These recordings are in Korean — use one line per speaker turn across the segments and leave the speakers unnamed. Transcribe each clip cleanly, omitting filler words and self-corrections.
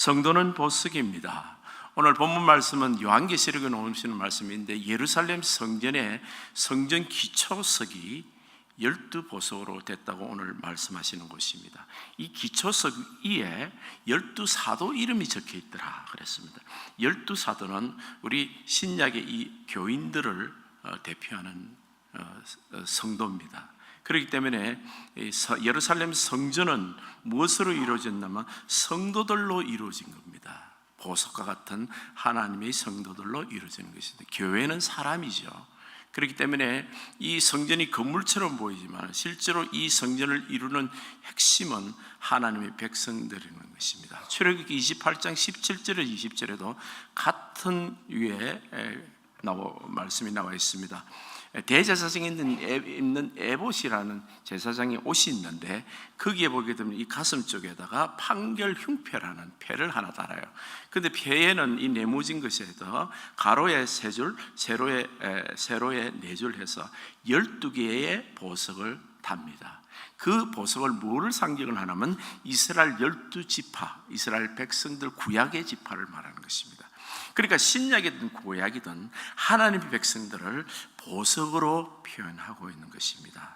성도는 보석입니다. 오늘 본문 말씀은 요한계시록에 나오시는 말씀인데, 예루살렘 성전의 성전 기초석이 12보석으로 됐다고 오늘 말씀하시는 것입니다. 이 기초석 위에 12사도 이름이 적혀 있더라 그랬습니다. 12사도는 우리 신약의 이 교인들을 대표하는 성도입니다. 그렇기 때문에 예루살렘 성전은 무엇으로 이루어졌냐면 성도들로 이루어진 겁니다. 보석과 같은 하나님의 성도들로 이루어지는 것입니다. 교회는 사람이죠. 그렇기 때문에 이 성전이 건물처럼 보이지만 실제로 이 성전을 이루는 핵심은 하나님의 백성들이라는 것입니다. 출애굽기 28장 17절에 20절에도 같은 위에 말씀이 나와 있습니다. 대제사장이 입는 에봇이라는 제사장의 옷이 있는데, 거기에 보게 되면 이 가슴 쪽에다가 판결흉패라는 패를 하나 달아요. 그런데 패에는 이 네모진 것에다 가로에 3줄, 세로에 4줄 해서 12개의 보석을 답니다. 그 보석을 뭐를 상징을 하냐면 이스라엘 12지파, 이스라엘 백성들 구약의 지파를 말하는 것입니다. 그러니까 신약이든 구약이든 하나님의 백성들을 보석으로 표현하고 있는 것입니다.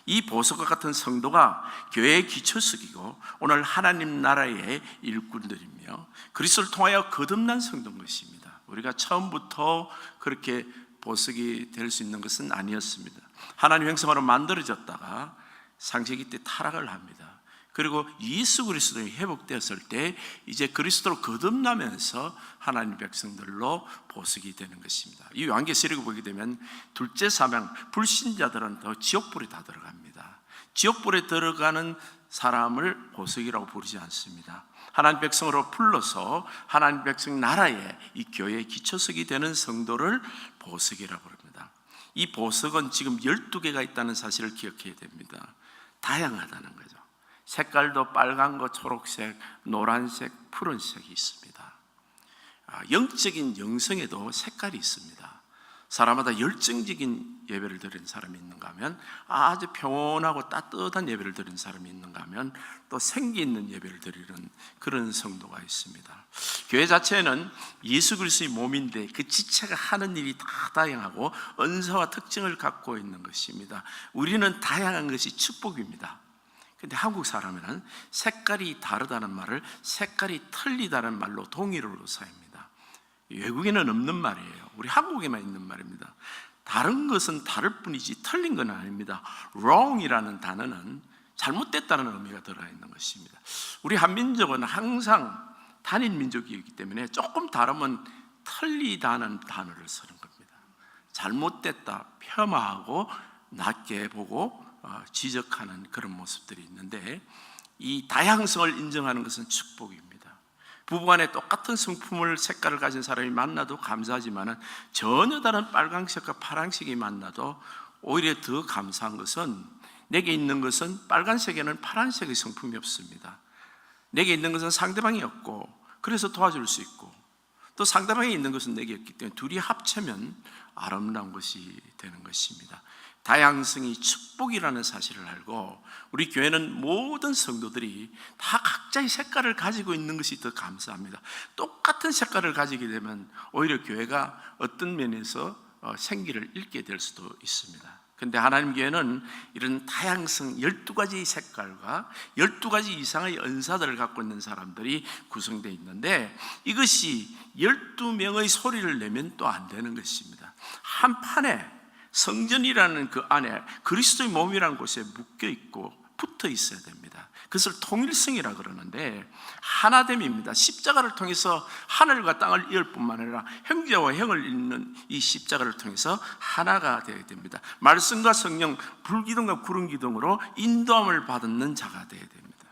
이 보석과 같은 성도가 교회의 기초석이고 오늘 하나님 나라의 일꾼들이며 그리스도를 통하여 거듭난 성도인 것입니다. 우리가 처음부터 그렇게 보석이 될 수 있는 것은 아니었습니다. 하나님 형상으로 만들어졌다가 창세기 때 타락을 합니다. 그리고 예수 그리스도에 회복되었을 때 이제 그리스도로 거듭나면서 하나님 백성들로 보석이 되는 것입니다. 이 요한계시록을 보게 되면 둘째 사망, 불신자들은 더 지옥불에 다 들어갑니다. 지옥불에 들어가는 사람을 보석이라고 부르지 않습니다. 하나님 백성으로 불러서 하나님 백성 나라에 이 교회의 기초석이 되는 성도를 보석이라고 부릅니다. 이 보석은 지금 12개가 있다는 사실을 기억해야 됩니다. 다양하다는 거죠. 색깔도 빨간 거, 초록색, 노란색, 푸른색이 있습니다. 영적인 영성에도 색깔이 있습니다. 사람마다 열정적인 예배를 드리는 사람이 있는가 하면 아주 평온하고 따뜻한 예배를 드리는 사람이 있는가 하면 또 생기 있는 예배를 드리는 그런 성도가 있습니다. 교회 자체는 예수 그리스도의 몸인데 그 지체가 하는 일이 다 다양하고 은사와 특징을 갖고 있는 것입니다. 우리는 다양한 것이 축복입니다. 근데 한국 사람은 색깔이 다르다는 말을 색깔이 틀리다는 말로 동일어로 사용합니다. 외국에는 없는 말이에요. 우리 한국에만 있는 말입니다. 다른 것은 다를 뿐이지 틀린 건 아닙니다. wrong이라는 단어는 잘못됐다는 의미가 들어있는 것입니다. 우리 한민족은 항상 단일 민족이기 때문에 조금 다르면 틀리다는 단어를 쓰는 겁니다. 잘못됐다, 폄하하고 낮게 보고 지적하는 그런 모습들이 있는데, 이 다양성을 인정하는 것은 축복입니다. 부부간에 똑같은 성품을 색깔을 가진 사람이 만나도 감사하지만 전혀 다른 빨간색과 파란색이 만나도 오히려 더 감사한 것은 내게 있는 것은 빨간색에는 파란색의 성품이 없습니다. 내게 있는 것은 상대방이 없고 그래서 도와줄 수 있고 또 상대방이 있는 것은 내게 없기 때문에 둘이 합치면 아름다운 것이 되는 것입니다. 다양성이 축복이라는 사실을 알고 우리 교회는 모든 성도들이 다 각자의 색깔을 가지고 있는 것이 더 감사합니다. 똑같은 색깔을 가지게 되면 오히려 교회가 어떤 면에서 생기를 잃게 될 수도 있습니다. 그런데 하나님 교회는 이런 다양성 12가지 색깔과 12가지 이상의 은사들을 갖고 있는 사람들이 구성되어 있는데, 이것이 12명의 소리를 내면 또 안 되는 것입니다. 한 판에 성전이라는 그 안에 그리스도의 몸이라는 곳에 묶여 있고 붙어 있어야 됩니다. 그것을 통일성이라 그러는데 하나됨입니다. 십자가를 통해서 하늘과 땅을 이을 뿐만 아니라 형제와 형을 잇는 이 십자가를 통해서 하나가 되어야 됩니다. 말씀과 성령, 불기둥과 구름기둥으로 인도함을 받는 자가 되어야 됩니다.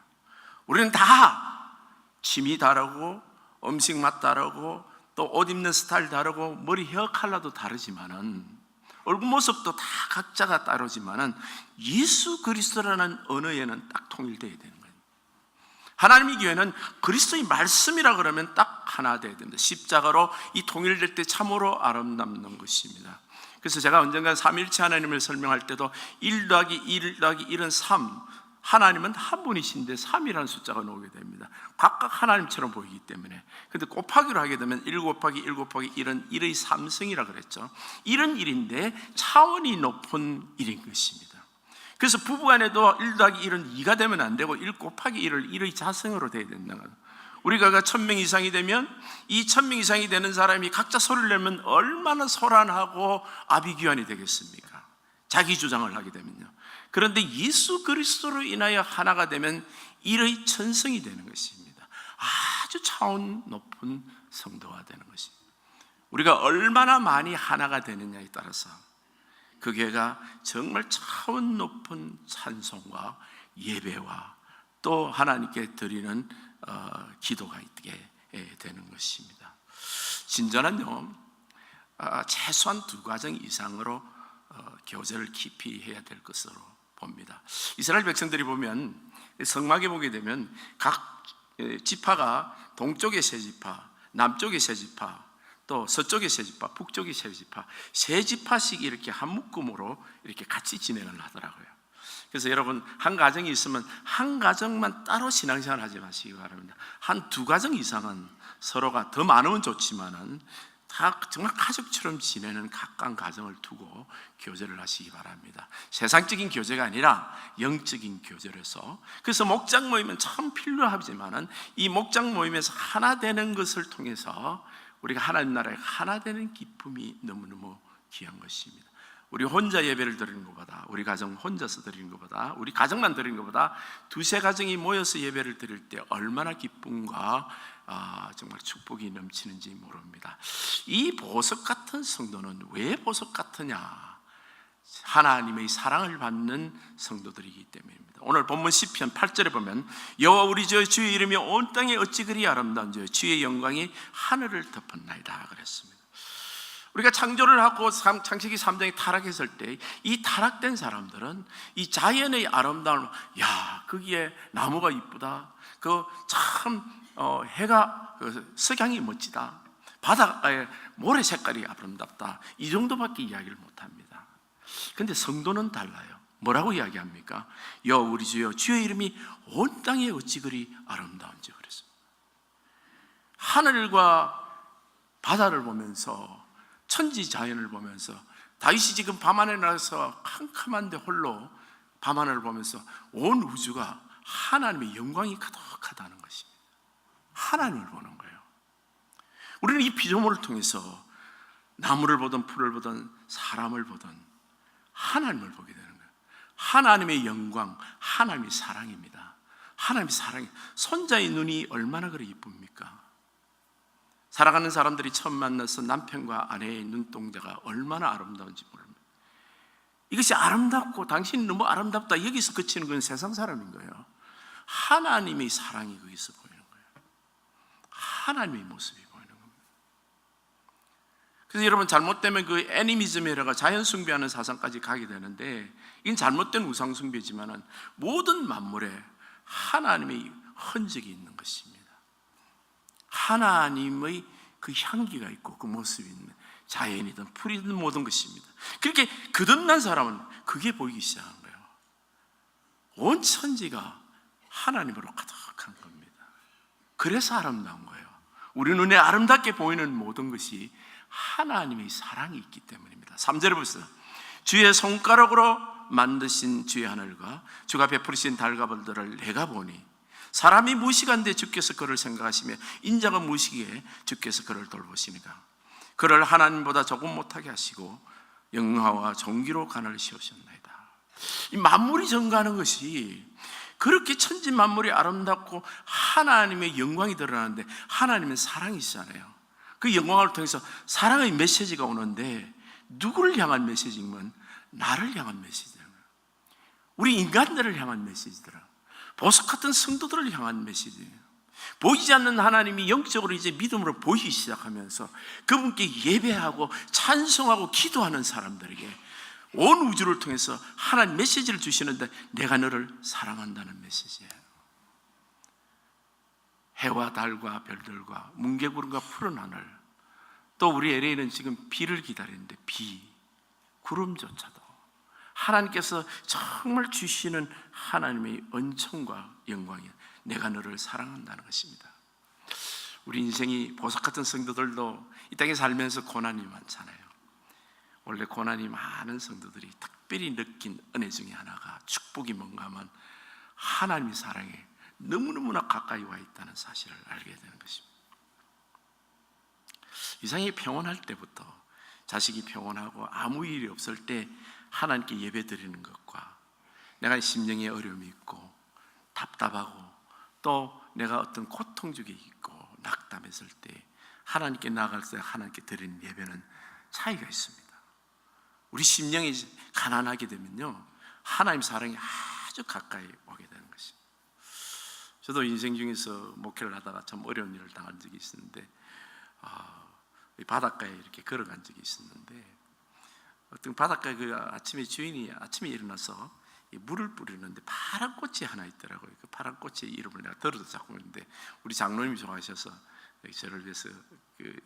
우리는 다 취미 다르고 음식 맛 다르고 또 옷 입는 스타일 다르고 머리 헤어 컬러도 다르지만은 얼굴 모습도 다 각자가 따르지만은 예수 그리스도라는 언어에는 딱 통일되어야 되는 거예요. 하나님의 교회는 그리스도의 말씀이라 그러면 딱 하나 되어야 됩니다. 십자가로 이 통일될 때 참으로 아름답는 것입니다. 그래서 제가 언젠가 삼일체 하나님을 설명할 때도 1 더하기 1 더하기 1은 3, 하나님은 한 분이신데 3이라는 숫자가 나오게 됩니다. 각각 하나님처럼 보이기 때문에. 근데 곱하기로 하게 되면 1 곱하기 1 곱하기 1은 1의 삼성이라 그랬죠. 1은 1인데 차원이 높은 1인 것입니다. 그래서 부부간에도 1 더하기 1은 2가 되면 안 되고 1 곱하기 1을 1의 자성으로 돼야 된다는 거예요. 우리가 1000명 이상이 되면 이 1000명 이상이 되는 사람이 각자 소리를 내면 얼마나 소란하고 아비규환이 되겠습니까? 자기 주장을 하게 되면요. 그런데 예수 그리스도로 인하여 하나가 되면 일의 천성이 되는 것입니다. 아주 차원 높은 성도가 되는 것입니다. 우리가 얼마나 많이 하나가 되느냐에 따라서 그 교회가 정말 차원 높은 찬송과 예배와 또 하나님께 드리는 기도가 있게 되는 것입니다. 진전은요, 최소한 2과정 이상으로 교제를 깊이 해야 될 것으로 봅니다. 이스라엘 백성들이 보면 성막에 보게 되면 각 지파가 동쪽에 세 지파, 남쪽에 세 지파, 또 서쪽에 세 지파, 북쪽에 세 지파, 세 지파씩 이렇게 한 묶음으로 이렇게 같이 진행을 하더라고요. 그래서 여러분, 한 가정이 있으면 한 가정만 따로 신앙생활 하지 마시기 바랍니다. 한 2가정 이상은 서로가 더 많으면 좋지만은 다 정말 가족처럼 지내는 각각 가정을 두고 교제를 하시기 바랍니다. 세상적인 교제가 아니라 영적인 교제로서. 그래서 목장 모임은 참 필요하지만은 이 목장 모임에서 하나 되는 것을 통해서 우리가 하나님 나라에 하나 되는 기쁨이 너무너무 귀한 것입니다. 우리 혼자 예배를 드리는 것보다, 우리 가정 혼자서 드리는 것보다, 우리 가정만 드리는 것보다 2-3 가정이 모여서 예배를 드릴 때 얼마나 기쁨과 정말 축복이 넘치는지 모릅니다. 이 보석 같은 성도는 왜 보석 같으냐? 하나님의 사랑을 받는 성도들이기 때문입니다. 오늘 본문 시편 8절에 보면 여호와 우리 주의 이름이 온 땅에 어찌 그리 아름다운지 주의 영광이 하늘을 덮었나이다 그랬습니다. 우리가 창조를 하고 창세기 3장에 타락했을 때 이 타락된 사람들은 이 자연의 아름다움을, 야, 거기에 나무가 이쁘다, 그 참 해가 석양이 멋지다, 바다의 모래 색깔이 아름답다, 이 정도밖에 이야기를 못합니다. 그런데 성도는 달라요. 뭐라고 이야기합니까? 여호와 우리 주여 주의 이름이 온 땅에 어찌 그리 아름다운지 그랬습니다. 하늘과 바다를 보면서, 천지 자연을 보면서, 다윗이 지금 밤하늘에 나가서 캄캄한데 홀로 밤하늘을 보면서 온 우주가 하나님의 영광이 가득하다는 것입니다. 하나님을 보는 거예요. 우리는 이 피조물을 통해서 나무를 보든 풀을 보든 사람을 보든 하나님을 보게 되는 거예요. 하나님의 영광, 하나님의 사랑입니다. 하나님의 사랑이, 손자의 눈이 얼마나 그리 이쁩니까? 사랑하는 사람들이 처음 만나서 남편과 아내의 눈동자가 얼마나 아름다운지 모릅니다. 이것이 아름답고 당신이 너무 아름답다, 여기서 그치는 건 세상 사람인 거예요. 하나님의 사랑이 거기서 보이는 거예요. 하나님의 모습이 보이는 겁니다. 그래서 여러분, 잘못되면 그 애니미즘이라고 자연 숭배하는 사상까지 가게 되는데, 이건 잘못된 우상 숭배지만은 모든 만물에 하나님의 흔적이 있는 것입니다. 하나님의 그 향기가 있고 그 모습이 있는, 자연이든 풀이든 모든 것입니다. 그렇게 거듭난 사람은 그게 보이기 시작한 거예요. 온 천지가 하나님으로 가득한 겁니다. 그래서 아름다운 거예요. 우리 눈에 아름답게 보이는 모든 것이 하나님의 사랑이 있기 때문입니다. 3절에 보세요. 주의 손가락으로 만드신 주의 하늘과 주가 베푸리신 달과 별들을 내가 보니 사람이 무식한데 주께서 그를 생각하시며 인자가 무식해 주께서 그를 돌보시니까 그를 하나님보다 조금 못하게 하시고 영화와 존귀로 간을 씌우셨나이다. 이 만물이 증가하는 것이 그렇게 천지 만물이 아름답고 하나님의 영광이 드러나는데, 하나님은 사랑이시잖아요. 그 영광을 통해서 사랑의 메시지가 오는데, 누구를 향한 메시지면 나를 향한 메시지예요. 우리 인간들을 향한 메시지더라. 보석 같은 성도들을 향한 메시지예요. 보이지 않는 하나님이 영적으로 이제 믿음으로 보이기 시작하면서 그분께 예배하고 찬송하고 기도하는 사람들에게 온 우주를 통해서 하나님 메시지를 주시는데, 내가 너를 사랑한다는 메시지예요. 해와 달과 별들과 뭉게구름과 푸른 하늘, 또 우리 LA는 지금 비를 기다리는데 비, 구름조차도 하나님께서 정말 주시는 하나님의 은총과 영광이에요. 내가 너를 사랑한다는 것입니다. 우리 인생이 보석 같은 성도들도 이 땅에 살면서 고난이 많잖아요. 원래 고난이 많은 성도들이 특별히 느낀 은혜 중에 하나가, 축복이 뭔가 하면 하나님의 사랑에 너무너무나 가까이 와 있다는 사실을 알게 되는 것입니다. 이상이 평온할 때부터, 자식이 평온하고 아무 일이 없을 때 하나님께 예배 드리는 것과, 내가 심령에 어려움이 있고 답답하고 또 내가 어떤 고통 중에 있고 낙담했을 때 하나님께 나아갈 때 하나님께 드리는 예배는 차이가 있습니다. 우리 심령이 가난하게 되면요, 하나님 사랑이 아주 가까이 오게 되는 것입니다. 저도 인생 중에서 목회를 하다가 참 어려운 일을 당한 적이 있었는데, 바닷가에 이렇게 걸어간 적이 있었는데, 어떤 바닷가에 그 아침에 주인이 아침에 일어나서 물을 뿌리는데 파란 꽃이 하나 있더라고요. 그 파란 꽃의 이름을 내가 들어도 자꾸 있는데, 우리 장로님이 좋아하셔서 저를 위해서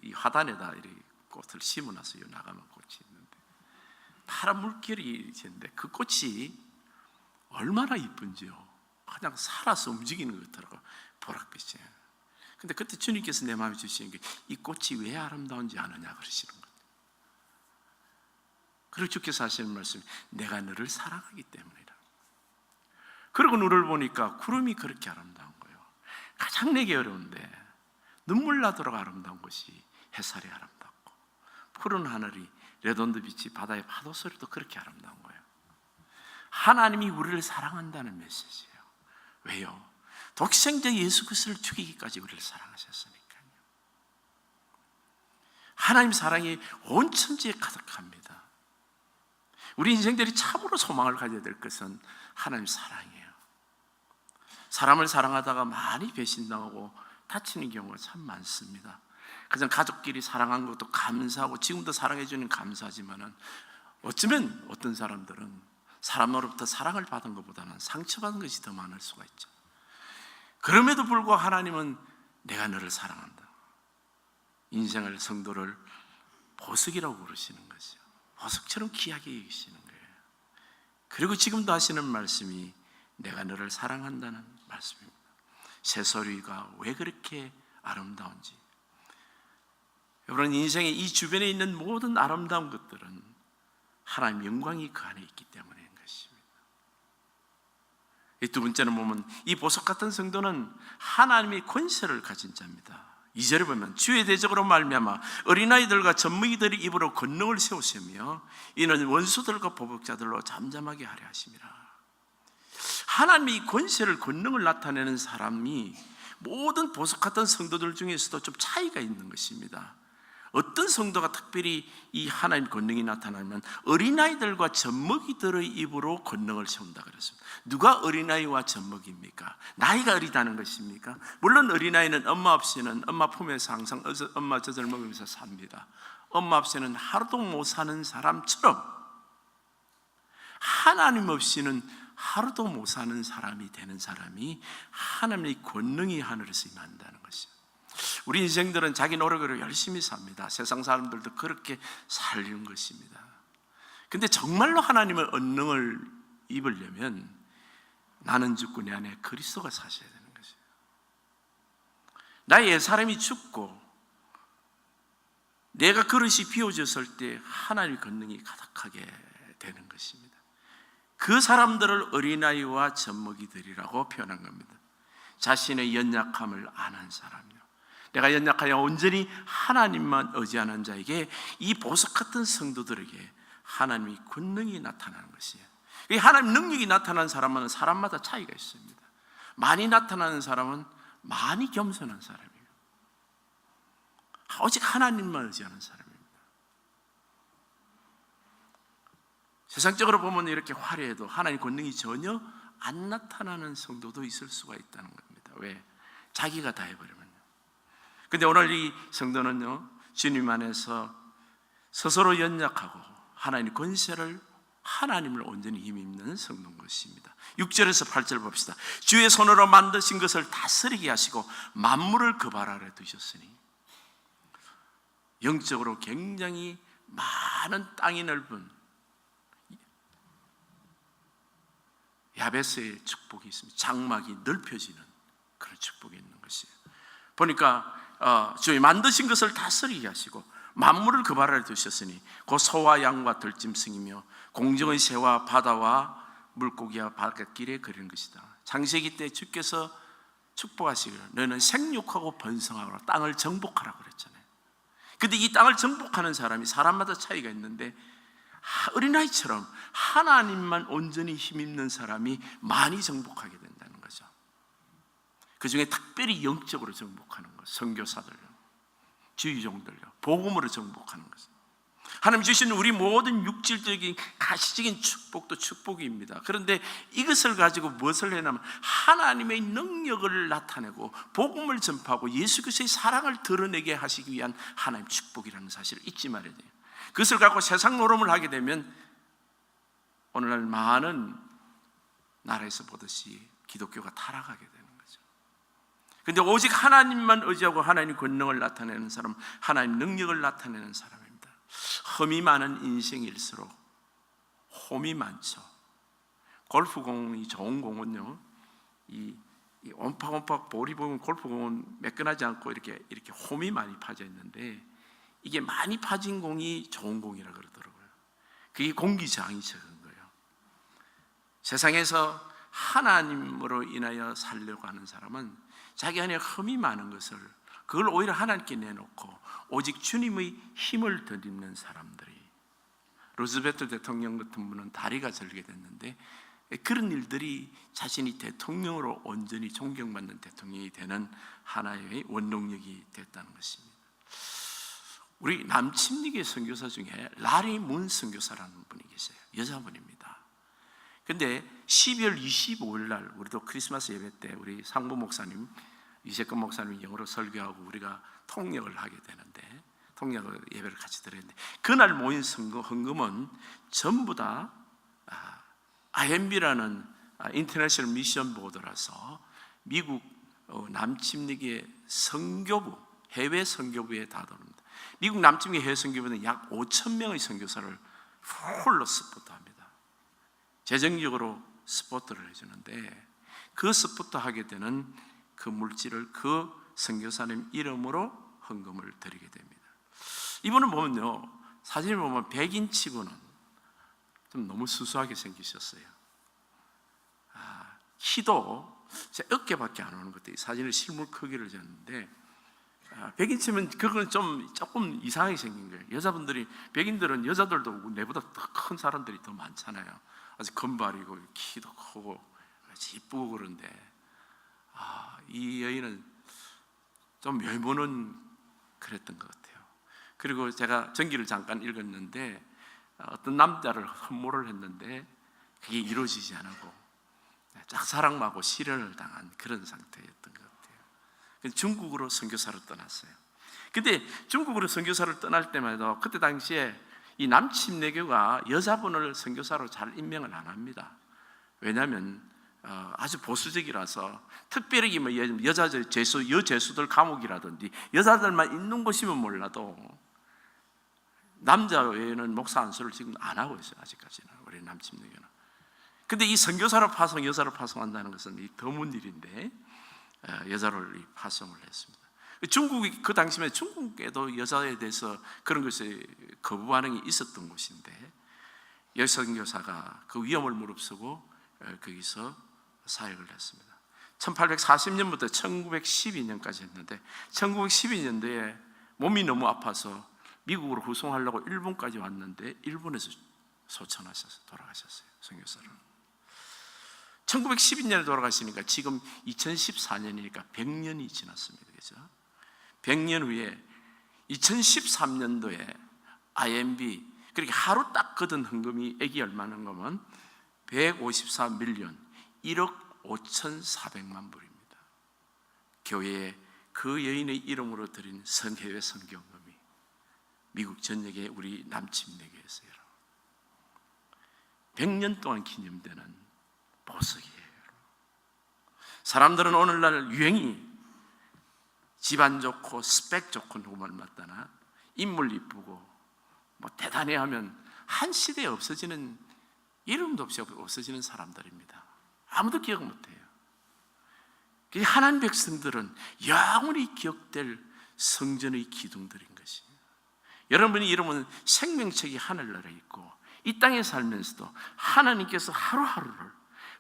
이 화단에다 이렇게 꽃을 심어놨어요. 나가는 꽃이 있는데 파란 물결이 있는데 그 꽃이 얼마나 이쁜지요. 그냥 살아서 움직이는 것 같더라고요. 보랏빛이에요. 근데 그때 주님께서 내 마음에 주시는 게, 이 꽃이 왜 아름다운지 아느냐 그러시는 거예요. 그리고 주께서 하시는 말씀이, 내가 너를 사랑하기 때문이다. 그리고 너를 보니까 구름이 그렇게 아름다운 거예요. 가장 내게 어려운데 눈물 나도록 아름다운 것이 햇살이 아름답고, 푸른 하늘이, 레돈드 빛이, 바다의 파도 소리도 그렇게 아름다운 거예요. 하나님이 우리를 사랑한다는 메시지예요. 왜요? 독생자 예수 그리스도를 죽이기까지 우리를 사랑하셨으니까요. 하나님 사랑이 온 천지에 가득합니다. 우리 인생들이 참으로 소망을 가져야 될 것은 하나님 사랑이에요. 사람을 사랑하다가 많이 배신당하고 다치는 경우가 참 많습니다. 그냥 가족끼리 사랑한 것도 감사하고 지금도 사랑해 주는 감사하지만은, 어쩌면 어떤 사람들은 사람으로부터 사랑을 받은 것보다는 상처받은 것이 더 많을 수가 있죠. 그럼에도 불구하고 하나님은 내가 너를 사랑한다. 인생을, 성도를 보석이라고 부르시는 거죠. 보석처럼 귀하게 여기시는 거예요. 그리고 지금도 하시는 말씀이 내가 너를 사랑한다는 말씀입니다. 새소리가 왜 그렇게 아름다운지, 여러분, 인생의 이 주변에 있는 모든 아름다운 것들은 하나님의 영광이 그 안에 있기 때문인 것입니다. 이 두 번째는 보면, 이 보석 같은 성도는 하나님의 권세를 가진 자입니다. 2절에 보면, 주의 대적으로 말미암아 어린아이들과 젖먹이들의 입으로 권능을 세우시며 이는 원수들과 보복자들로 잠잠하게 하려 하심이라. 하나님의 권세를, 권능을 나타내는 사람이 모든 보석 같은 성도들 중에서도 좀 차이가 있는 것입니다. 어떤 성도가 특별히 이 하나님 권능이 나타나면, 어린아이들과 젖먹이들의 입으로 권능을 세운다 그랬습니다. 누가 어린아이와 젖먹입니까? 나이가 어리다는 것입니까? 물론 어린아이는 엄마 없이는, 엄마 품에서 항상 엄마 젖을 먹으면서 삽니다. 엄마 없이는 하루도 못 사는 사람처럼 하나님 없이는 하루도 못 사는 사람이 되는 사람이 하나님의 권능이 하늘에서 임한다는 것이죠. 우리 인생들은 자기 노력으로 열심히 삽니다. 세상 사람들도 그렇게 살리는 것입니다. 근데 정말로 하나님의 권능을 입으려면 나는 죽고 내 안에 그리스도가 사셔야 되는 것이에요. 나의 옛사람이 죽고 내가 그릇이 비워졌을 때 하나님의 권능이 가득하게 되는 것입니다. 그 사람들을 어린아이와 젖먹이들이라고 표현한 겁니다. 자신의 연약함을 아는 사람이요, 내가 연약하여 온전히 하나님만 의지하는 자에게, 이 보석 같은 성도들에게 하나님의 권능이 나타나는 것이에요. 이 하나님 능력이 나타나는 사람은 사람마다 차이가 있습니다. 많이 나타나는 사람은 많이 겸손한 사람이에요. 오직 하나님만 의지하는 사람입니다. 세상적으로 보면 이렇게 화려해도 하나님 권능이 전혀 안 나타나는 성도도 있을 수가 있다는 겁니다. 왜? 자기가 다 해버리면요. 근데 오늘 이 성도는요, 주님 안에서 스스로 연약하고 하나님의 권세를, 하나님을 온전히 힘입는 성도인 것입니다. 6절에서 8절 봅시다. 주의 손으로 만드신 것을 다스리게 하시고 만물을 그 발 아래 두셨으니. 영적으로 굉장히 많은 땅이 넓은 야베스의 축복이 있습니다. 장막이 넓혀지는 그런 축복이 있는 것이에요. 보니까 주의 만드신 것을 다스리게 하시고 만물을 그 발 아래 두셨으니 곧 소와 양과 들짐승이며 공중의 새와 바다와 물고기와 바닷길에 그리는 것이다. 창세기 때 주께서 축복하시기를 너는 생육하고 번성하라, 땅을 정복하라고 그랬잖아요. 근데 이 땅을 정복하는 사람이 사람마다 차이가 있는데 어린아이처럼 하나님만 온전히 힘입는 사람이 많이 정복하게 된다는 거죠. 그 중에 특별히 영적으로 정복하는 것, 선교사들요, 지휘종들요, 복음으로 정복하는 것은 하나님 주신 우리 모든 육질적인 가시적인 축복도 축복입니다. 그런데 이것을 가지고 무엇을 해냐면 하나님의 능력을 나타내고 복음을 전파하고 예수 그리스도의 사랑을 드러내게 하시기 위한 하나님의 축복이라는 사실을 잊지 말아야 돼요. 그것을 갖고 세상 노름을 하게 되면 오늘날 많은 나라에서 보듯이 기독교가 타락하게 되는 거죠. 그런데 오직 하나님만 의지하고 하나님의 권능을 나타내는 사람, 하나님의 능력을 나타내는 사람입니다. 험이 많은 인생일수록 홈이 많죠. 골프공이 좋은 공은요, 이 온팍온팍 볼이 보면 골프공은 매끈하지 않고 이렇게 홈이 많이 파져 있는데 이게 많이 파진 공이 좋은 공이라 그러더라고요. 그게 공기 저항이 적은 거예요. 세상에서 하나님으로 인하여 살려고 하는 사람은 자기 안에 흠이 많은 것을 그걸 오히려 하나님께 내놓고 오직 주님의 힘을 덧입는 사람들이, 루즈벨트 대통령 같은 분은 다리가 절게 됐는데 그런 일들이 자신이 대통령으로 온전히 존경받는 대통령이 되는 하나의 원동력이 됐다는 것입니다. 우리 남침리교 선교사 중에 라리 문 선교사라는 분이 계세요. 여자분입니다. 근데 12월 25일 날 우리도 크리스마스 예배 때 우리 상부 목사님, 이재권 목사님 영어로 설교하고 우리가 통역을 하게 되는데 통역을 예배를 같이 드렸는데 그날 모인 헌금은 전부 다 IMB라는 인터내셔널 미션 보드라서 미국 남침리교의 선교부, 해외 선교부에 다 들어옵니다. 미국 남침리 해외 선교부는 약 5,000명의 선교사를 홀로 스포트합니다. 재정적으로 스포트를 해주는데 그 스포트 하게 되는 그 물질을 그 선교사님 이름으로 헌금을 드리게 됩니다. 이분은 보면요, 사진을 보면 백인치고는 좀 너무 수수하게 생기셨어요. 키도 제 어깨밖에 안 오는 것도 사진을 실물 크기를 쟀는데 백인치면 그건 조금 이상하게 생긴 거예요. 여자분들이, 백인들은 여자들도 내보다 더 큰 사람들이 더 많잖아요. 아주 건발이고 키도 크고 이쁘고 그런데 이 여인은 좀 외모는 그랬던 것 같아요. 그리고 제가 전기를 잠깐 읽었는데 어떤 남자를 흠모를 했는데 그게 이루어지지 않고 짝사랑하고 실현을 당한 그런 상태였던 것 같아요. 중국으로 선교사로 떠났어요. 근데 중국으로 선교사를 떠날 때마다 그때 당시에 이 남침내교가 여자분을 선교사로 잘 임명을 안 합니다. 왜냐하면 아주 보수적이라서 특별히 뭐 여자 죄수, 여죄수들 감옥이라든지 여자들만 있는 곳이면 몰라도 남자 외에는 목사 안수를 지금 안 하고 있어요. 아직까지는 우리 남침내교는. 근데 이 선교사로 파송, 여자로 파송한다는 것은 이 드문 일인데 여자를 파송을 했습니다. 중국이 그 당시에 중국에도 여자에 대해서 그런 것에 거부 반응이 있었던 곳인데 여선교사가 그 위험을 무릅쓰고 거기서 사역을 했습니다. 1840년부터 1912년까지 했는데 1912년도에 몸이 너무 아파서 미국으로 후송하려고 일본까지 왔는데 일본에서 소천하셔서 돌아가셨어요. 선교사를. 1912년에 돌아가시니까 지금 2014년이니까 100년이 지났습니다. 그죠? 100년 후에 2013년도에 IMB, 그렇게 하루 딱 거둔 헌금이 액이 얼마나 거면 154밀리언 1억 5,400만 불입니다. 교회에 그 여인의 이름으로 드린 해외 선교헌금이 미국 전역에 우리 남침내교에서요. 100년 동안 기념되는 보석이에요. 사람들은 오늘날 유행이 집안 좋고 스펙 좋고 누구말 맞다나 인물 이쁘고 뭐 대단해 하면 한 시대에 없어지는, 이름도 없이 없어지는 사람들입니다. 아무도 기억 못해요. 하나님 백성들은 영원히 기억될 성전의 기둥들인 것이에요. 여러분의 이름은 생명책이 하늘나라에 있고 이 땅에 살면서도 하나님께서 하루하루를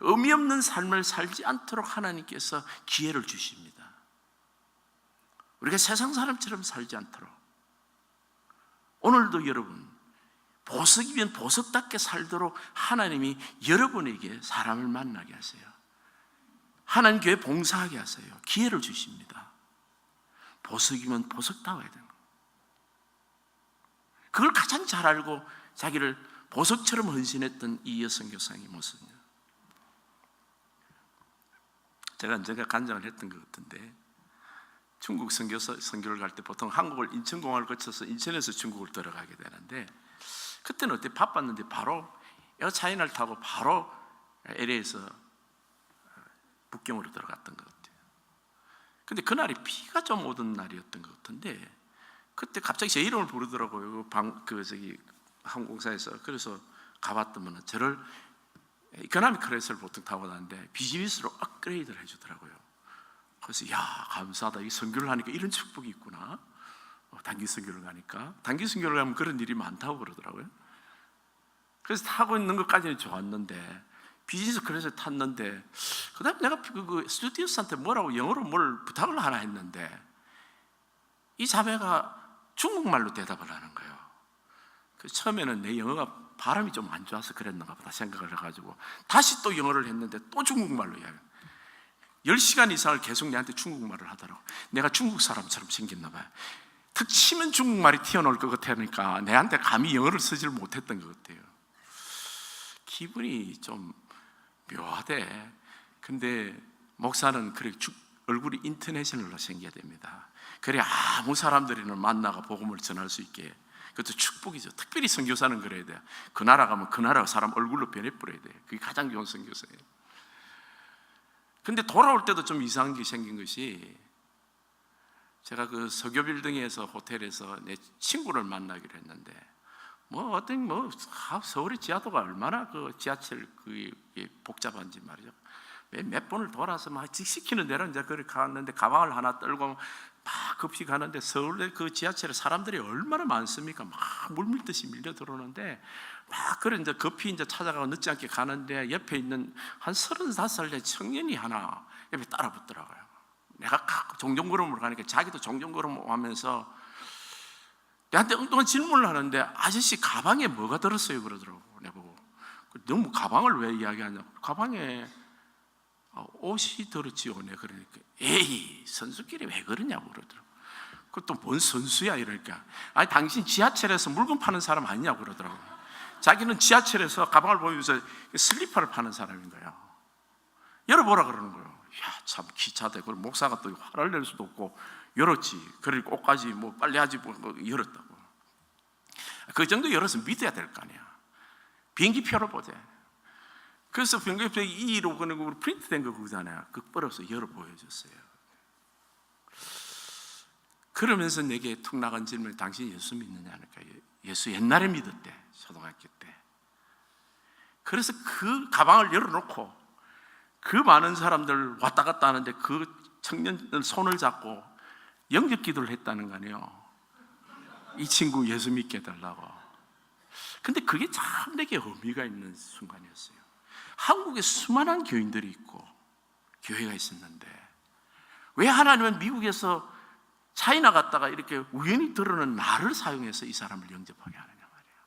의미 없는 삶을 살지 않도록 하나님께서 기회를 주십니다. 우리가 세상 사람처럼 살지 않도록 오늘도 여러분 보석이면 보석답게 살도록 하나님이 여러분에게 사람을 만나게 하세요. 하나님 교회 봉사하게 하세요. 기회를 주십니다. 보석이면 보석다워야 되는 거예요. 그걸 가장 잘 알고 자기를 보석처럼 헌신했던 이 여성 교사의 모습이에요. 제가 언젠가 간증을 했던 것 같은데 중국 선교를 갈 때 보통 한국을 인천공항을 거쳐서 인천에서 중국을 들어가게 되는데 그때는 어때? 바빴는데 바로 에어차이나를 타고 바로 LA에서 북경으로 들어갔던 것 같아요. 근데 그날이 비가 좀 오던 날이었던 것 같은데 그때 갑자기 제 이름을 부르더라고요. 항공사에서. 그래서 가봤더니 저를 이코노미 클래스를 보통 타고 다니는데 비즈니스로 업그레이드를 해주더라고요. 그래서 야 감사하다. 이 선교를 하니까 이런 축복이 있구나. 단기 선교를 가니까 단기 선교를 가면 그런 일이 많다고 그러더라고요. 그래서 타고 있는 것까지는 좋았는데 비즈니스 클래스에 탔는데 그 다음에 내가 그 스튜디오스한테 뭐라고 영어로 뭘 부탁을 하나 했는데 이 자매가 중국말로 대답을 하는 거예요. 그래서 처음에는 내 영어가 발음이 좀 안 좋아서 그랬는가 보다 생각을 해가지고 다시 또 영어를 했는데 또 중국말로 이야기해요. 10시간 이상을 계속 내한테 중국말을 하더라고. 내가 중국 사람처럼 생겼나 봐요. 툭 치면 중국말이 튀어나올 것 같으니까 내한테 감히 영어를 쓰지를 못했던 것 같아요. 기분이 좀 묘하대. 근데 목사는 그래 얼굴이 인터내셔널로 생겨야 됩니다. 그래 아무 사람들이나 만나가 복음을 전할 수 있게. 그것도 축복이죠. 특별히 선교사는 그래야 돼요. 그 나라 가면 그 나라 사람 얼굴로 변해버려야 돼요. 그게 가장 좋은 선교사예요. 근데 돌아올 때도 좀 이상한 게 생긴 것이 제가 그 서교 빌딩에서 호텔에서 내 친구를 만나기로 했는데 서울의 지하도가 얼마나 그 지하철 그 복잡한지 말이죠. 몇 번을 돌아서 막 시키는 대로 이제 그렇게 갔는데 가방을 하나 떨고 막 급히 가는데 서울의 그 지하철에 사람들이 얼마나 많습니까? 막 물밀듯이 밀려 들어오는데 막 그래 이제 급히 이제 찾아가고 늦지 않게 가는데 옆에 있는 한 35살 된 청년이 하나 옆에 따라 붙더라고요. 내가 종종 걸음으로 가니까 자기도 종종 걸음하면서 내한테 엉뚱한 질문을 하는데 아저씨 가방에 뭐가 들었어요? 그러더라고. 내보고 너무 가방을 왜 이야기하냐? 가방에 옷이 들었지요. 내 그러니까 에이 선수끼리 왜 그러냐고 그러더라고. 그것도 뭔 선수야 이러니까 아니 당신 지하철에서 물건 파는 사람 아니냐고 그러더라고. 자기는 지하철에서 가방을 보면서 슬리퍼를 파는 사람인 거예요. 열어보라 그러는 거예요. 야 참 기차대. 그리고 목사가 또 화를 낼 수도 없고 열었지. 그리고 옷까지 뭐 빨래하지 뭐 열었다고. 그 정도 열어서 믿어야 될 거 아니야. 비행기표를 보자. 그래서 비행기표 2로 그리고 프린트된 거 그거잖아요. 그 뻘어서 열어 보여줬어요. 그러면서 내게 툭 나간 질문이 당신이 예수 믿느냐 하니까 예수 옛날에 믿었대. 초등학교 때. 그래서 그 가방을 열어놓고 그 많은 사람들 왔다 갔다 하는데 그 청년들 손을 잡고 영접 기도를 했다는 거 아니에요. 이 친구 예수 믿게 해달라고. 근데 그게 참 내게 의미가 있는 순간이었어요. 한국에 수많은 교인들이 있고 교회가 있었는데 왜 하나님은 미국에서 차이나 갔다가 이렇게 우연히 들어오는 나를 사용해서 이 사람을 영접하게 하느냐 말이에요.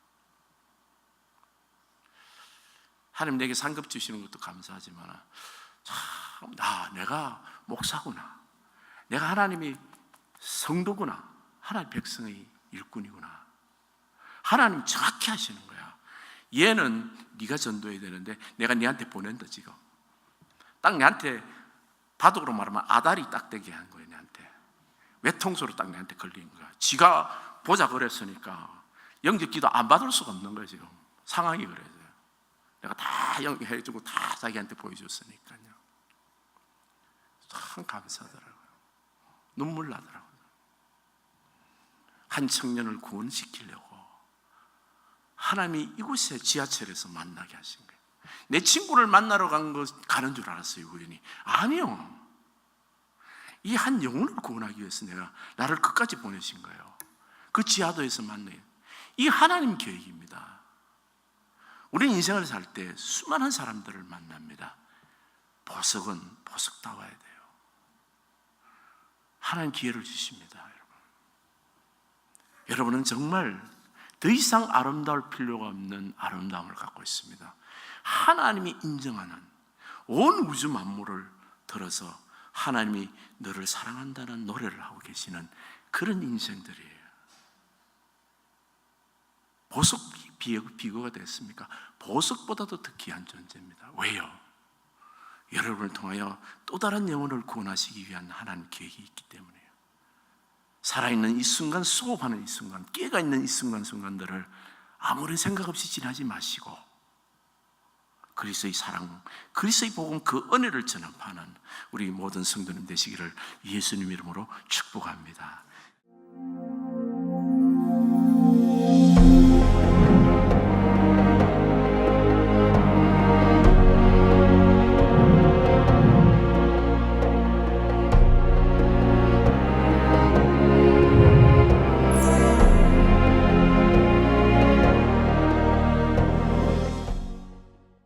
하나님 내게 상급 주시는 것도 감사하지만 참 내가 목사구나, 내가 하나님의 성도구나, 하나님 백성의 일꾼이구나. 하나님 정확히 하시는 거야. 얘는 네가 전도해야 되는데 내가 네한테 보낸다. 지금 딱 내한테 바둑으로 말하면 아다리 딱 되게 한 거예요. 내한테 외통수로 딱 내한테 걸린 거야. 지가 보자 그랬으니까 영접기도 안 받을 수가 없는 거예요. 지금 상황이 그래요. 내가 다 해주고 다 자기한테 보여줬으니까요. 참 감사하더라고요. 눈물 나더라고요. 한 청년을 구원시키려고 하나님이 이곳에 지하철에서 만나게 하신 거예요. 내 친구를 만나러 가는 줄 알았어요, 우연히. 아니요. 이 한 영혼을 구원하기 위해서 나를 끝까지 보내신 거예요. 그 지하도에서 만나요. 이 하나님 계획입니다. 우리는 인생을 살 때 수많은 사람들을 만납니다. 보석은 보석다워야 돼요. 하나님 기회를 주십니다, 여러분. 여러분은 정말 더 이상 아름다울 필요가 없는 아름다움을 갖고 있습니다. 하나님이 인정하는 온 우주 만물을 들어서 하나님이 너를 사랑한다는 노래를 하고 계시는 그런 인생들이에요. 보석이 비교가 됐습니까? 보석보다도 더 귀한 존재입니다. 왜요? 여러분을 통하여 또 다른 영혼을 구원하시기 위한 하나님 계획이 있기 때문이에요. 살아있는 이 순간, 수업하는 이 순간, 깨가 있는 이 순간들을 아무런 생각 없이 지나지 마시고 그리스도의 사랑, 그리스도의 복음, 그 은혜를 전파하는 우리 모든 성도님 되시기를 예수님 이름으로 축복합니다.